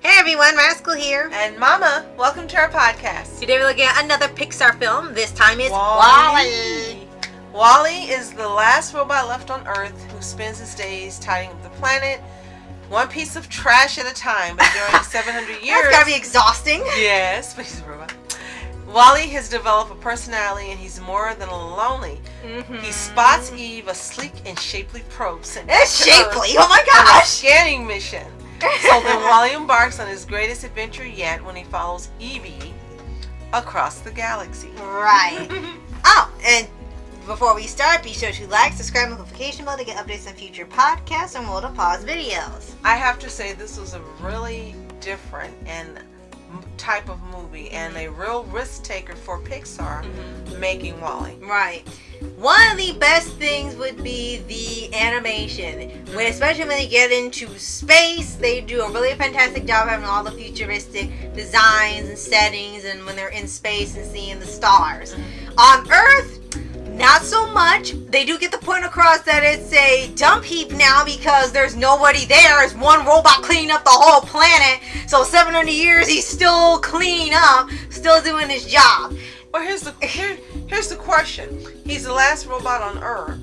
Hey everyone, Rascal here. And Mama, welcome to our podcast. Today we're looking at another Pixar film. This time is WALL-E. WALL-E is the last robot left on Earth who spends his days tidying up the planet, one piece of trash at a time. But during 700 years... That's gotta be exhausting. Yes, but he's a robot. WALL-E has developed a personality and he's more than lonely. He spots Eve, a sleek and shapely probe sent back It's to shapely, Earth oh my on a gosh! scanning mission. So then WALL-E embarks on his greatest adventure yet when he follows Evie across the galaxy. Right. Oh, and before we start, be sure to like, subscribe, and notification bell to get updates on future podcasts and World of Paws videos. I have to say this was a really different and type of movie and a real risk taker for Pixar making WALL-E. Right. One of the best things would be the animation. Especially when they get into space, they do a really fantastic job having all the futuristic designs and settings and when they're in space and seeing the stars. On Earth, not so much. They do get the point across that it's a dump heap now because there's nobody there. It's one robot cleaning up the whole planet. So 700 years, he's still cleaning up, still doing his job. Well, here's the question. He's the last robot on Earth,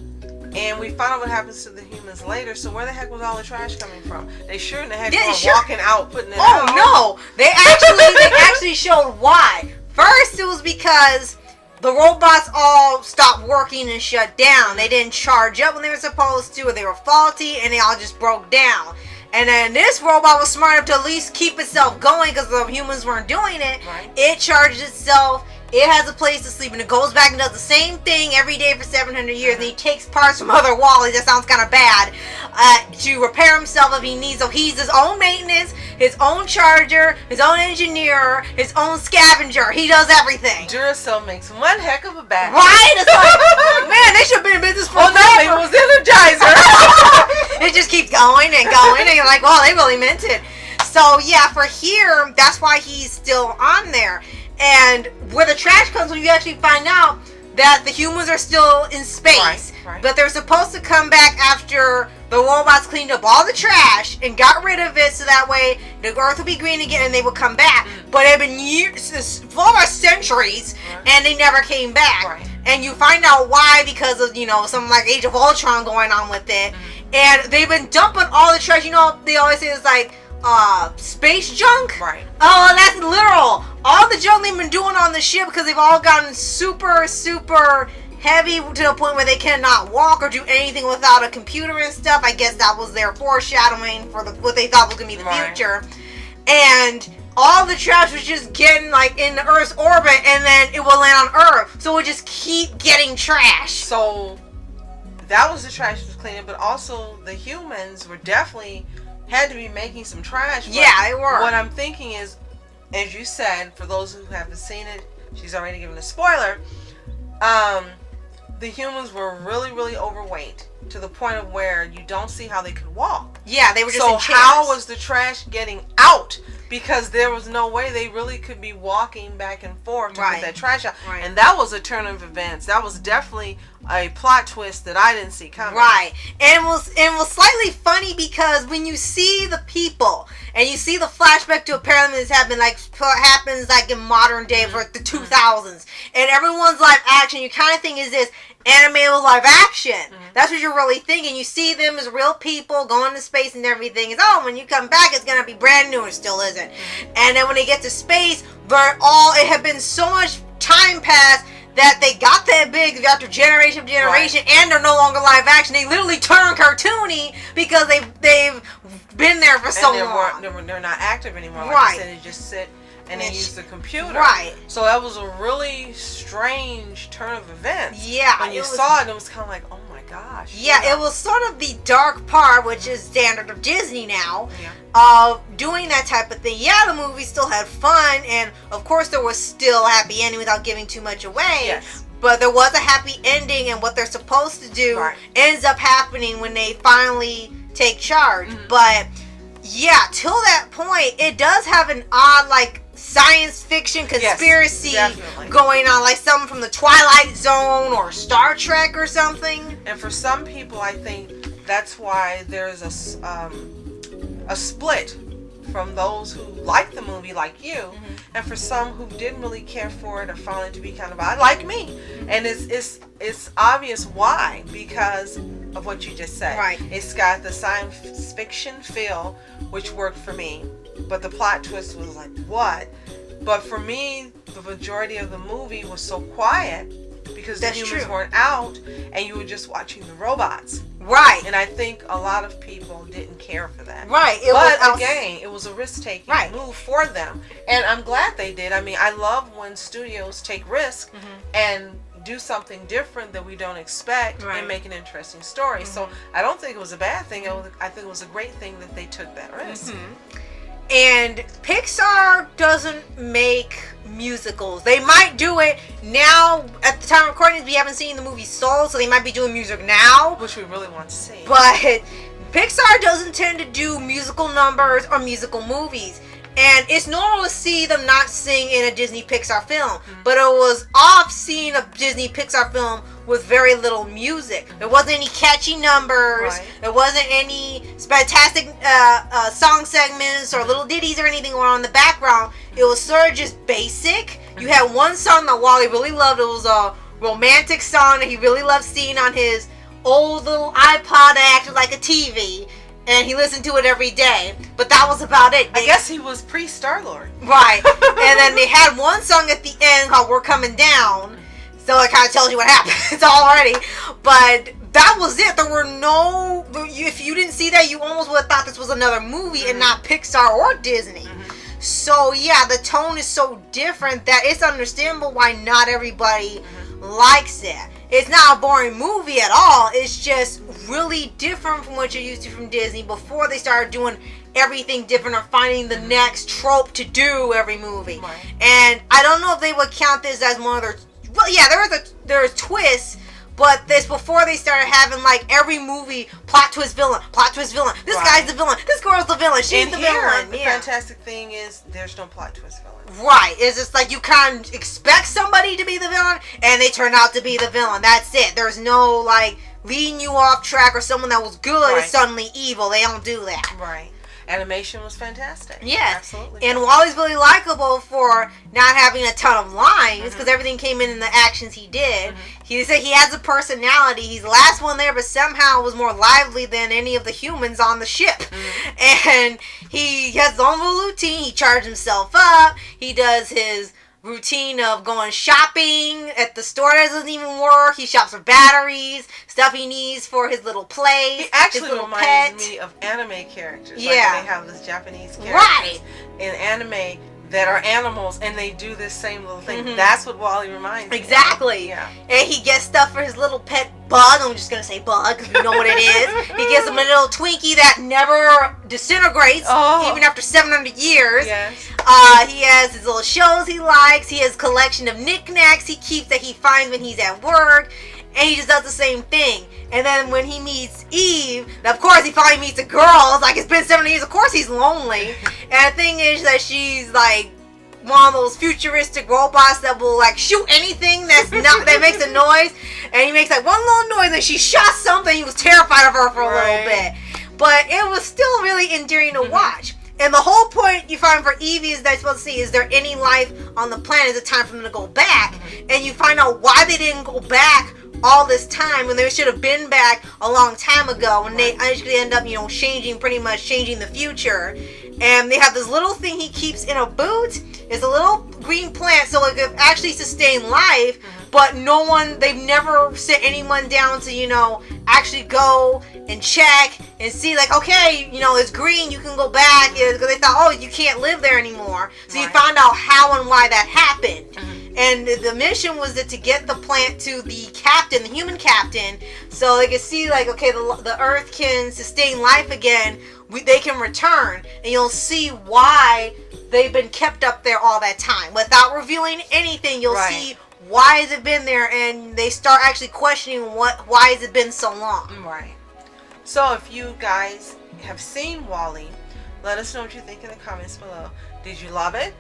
and we find out what happens to the humans later. So where the heck was all the trash coming from? They sure in the heck were walking out, putting it out. Oh no! They actually showed why. First, it was because the robots all stopped working and shut down. They didn't charge up when they were supposed to, or they were faulty, and they all just broke down. And then this robot was smart enough to at least keep itself going because the humans weren't doing it. Right. It charged itself. It has a place to sleep, and it goes back and does the same thing every day for 700 years. And he takes parts from other WALL-Es, that sounds kind of bad, to repair himself if he needs. So he's his own maintenance, his own charger, his own engineer, his own scavenger. He does everything. Duracell makes one heck of a battery. Right? It's like, man, they should have been in business for no, it was Energizer. It just keeps going and going, and you're like, well, they really meant it. So yeah, for here, that's why he's still on there. And where the trash comes when you actually find out that the humans are still in space. Right. But they're supposed to come back after the robots cleaned up all the trash and got rid of it so that way the Earth will be green again and they will come back. But it had been years, 4 centuries, and they never came back. Right. And you find out why because of, something like Age of Ultron going on with it. And they've been dumping all the trash. They always say it's like, space junk? Right. Oh, that's literal. All the junk they've been doing on the ship because they've all gotten super, super heavy to the point where they cannot walk or do anything without a computer and stuff. I guess that was their foreshadowing for what they thought was going to be the future. And all the trash was just getting in the Earth's orbit and then it will land on Earth. So it would just keep getting trash. So that was the trash was cleaning, but also the humans were definitely had to be making some trash. Yeah, they were. What I'm thinking is, as you said, for those who haven't seen it, she's already given a spoiler. The humans were really, really overweight to the point of where you don't see how they could walk. Yeah, they were just so in chairs. how was the trash getting out? Because there was no way they really could be walking back and forth to get that trash out. Right. And that was a turn of events. That was definitely a plot twist that I didn't see coming. Right. And it was slightly funny because when you see the people and you see the flashback to apparently this happened happens in modern day for the 2000s and everyone's live action, you kind of think is this animated live action. That's what you're really thinking. You see them as real people going to space and everything. It's when you come back it's gonna be brand new. It still isn't. And then when they get to space, it had been so much time passed that they got that big after generation of generation, and they're no longer live action. They literally turn cartoony because they've been there for so long. They're not active anymore. Like Right. you said, they just sit and they use the computer. Right. So that was a really strange turn of events. Yeah. When you saw it, it was kind of like, oh my gosh. Yeah, it was sort of the dark part, which is standard of Disney now, Yeah. of doing that type of thing. Yeah, the movie still had fun, and of course there was still a happy ending without giving too much away. Yes. But there was a happy ending, and what they're supposed to do ends up happening when they finally take charge. But yeah, till that point, it does have an odd, science fiction conspiracy going on, like something from the Twilight Zone or Star Trek or something. And for some people, I think that's why there's a split from those who like the movie, like you, and for some who didn't really care for it or found it to be kind of odd, like me. And it's obvious why, because of what you just said. Right. It's got the science fiction feel, which worked for me, but the plot twist was like, what? But for me, the majority of the movie was so quiet because the humans weren't out and you were just watching the robots. Right. And I think a lot of people didn't care for that. Right. Again, it was a risk-taking move for them. And I'm glad they did. I mean, I love when studios take risks and do something different that we don't expect and make an interesting story. So I don't think it was a bad thing. I think it was a great thing that they took that risk. And Pixar doesn't make musicals. They might do it now. At the time of recording, we haven't seen the movie Soul, so they might be doing music now, which we really want to see. But Pixar doesn't tend to do musical numbers or musical movies. And it's normal to see them not sing in a Disney Pixar film. But it was off seeing a Disney Pixar film with very little music. There wasn't any catchy numbers. There wasn't any fantastic song segments or little ditties or anything going on in the background. It was sort of just basic. You had one song that Wally really loved. It was a romantic song that he really loved seeing on his old little iPod that acted like a TV. And he listened to it every day. But that was about it. I guess he was pre-Star-Lord. Right. And then they had one song at the end called We're Coming Down. So it kind of tells you what happens already. But that was it. There were no... If you didn't see that, you almost would have thought this was another movie and not Pixar or Disney. So yeah, the tone is so different that it's understandable why not everybody likes it. It's not a boring movie at all. It's just really different from what you're used to from Disney before they started doing everything different or finding the next trope to do every movie. And I don't know if they would count this as one of their... Well, yeah, there's twists, but this before they started having like every movie plot twist villain. This guy's the villain. This girl's the villain. She's the villain. The fantastic thing is there's no plot twist villain. Right. It's just like you kind of expect somebody to be the villain and they turn out to be the villain. That's it. There's no like leading you off track or someone that was good is suddenly evil. They don't do that. Right. Animation was fantastic. Yes. Absolutely. And Wally's really likable for not having a ton of lines because everything came in the actions he did. He said he has a personality. He's the last one there, but somehow was more lively than any of the humans on the ship. And he has his own little routine. He charges himself up. He does his routine of going shopping at the store that doesn't even work. He shops for batteries, stuff he needs for his little play. He actually reminds me of anime characters. Yeah. Like they have this Japanese characters in anime that are animals and they do this same little thing. That's what Wally reminds me of. Exactly. Yeah. And he gets stuff for his little pet bug. I'm just going to say bug because you know what it is. He gets him a little Twinkie that never disintegrates even after 700 years. Yes. He has his little shows he likes. He has a collection of knickknacks he keeps that he finds when he's at work. And he just does the same thing. And then when he meets Eve, of course he finally meets a girl. It's like it's been 7 years. Of course he's lonely. And the thing is that she's like one of those futuristic robots that will like shoot anything that makes a noise. And he makes like one little noise and she shot something. He was terrified of her for a little bit. But it was still really endearing to watch. And the whole point you find for Evie is that you're supposed to see, is there any life on the planet? Is it time for them to go back? And you find out why they didn't go back all this time when they should have been back a long time ago, and they actually end up, changing the future. And they have this little thing he keeps in a boot. It's a little green plant, so it could actually sustain life. But they've never sent anyone down to, actually go and check and see, like, okay, it's green, you can go back. Because they thought, you can't live there anymore. So you found out how and why that happened. And the mission was to get the plant to the captain, the human captain, so they could see, like, okay, the Earth can sustain life again. They can return. And you'll see why they've been kept up there all that time. Without revealing anything, you'll see why has it been there, and they start actually questioning why has it been so long. Right. So if you guys have seen WALL-E, let us know what you think in the comments below. Did you love it?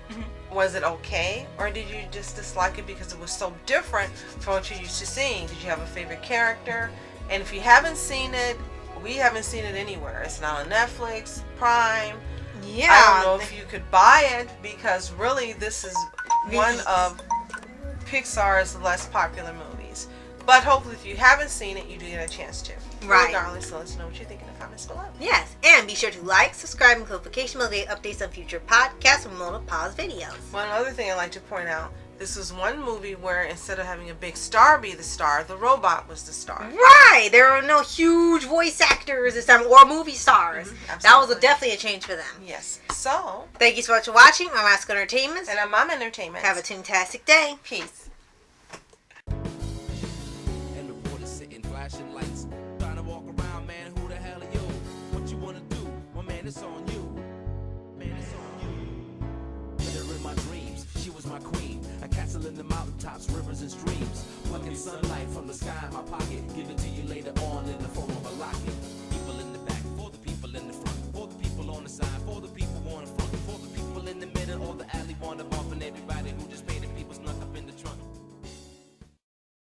Was it okay? Or did you just dislike it because it was so different from what you're used to seeing? Did you have a favorite character? And if you haven't seen it, we haven't seen it anywhere. It's not on Netflix, Prime, Yeah. I don't know if you could buy it because really this is one of Pixar's less popular movies. But hopefully if you haven't seen it, you do get a chance to. Right. Regardless, so let us know what you think in the comments below. Yes, and be sure to like, subscribe, and notification bell to get updates on future podcasts and Mona Paws videos. One other thing I'd like to point out, this was one movie where instead of having a big star be the star, the robot was the star. Right! There were no huge voice actors this time, or movie stars. That was definitely a change for them. Yes. So, thank you so much for watching. I'm Rascal Entertainment. And I'm Mom Entertainment. Have a fantastic day. Peace. Flashing lights, trying to walk around, man. Who the hell are you? What you wanna do? Well, man, it's on you. Man, it's on you. Met her in my dreams. She was my queen. A castle in the mountaintops, rivers and streams. Plucking sunlight from the sky in my pocket. Give it to you later on in the form of a locket.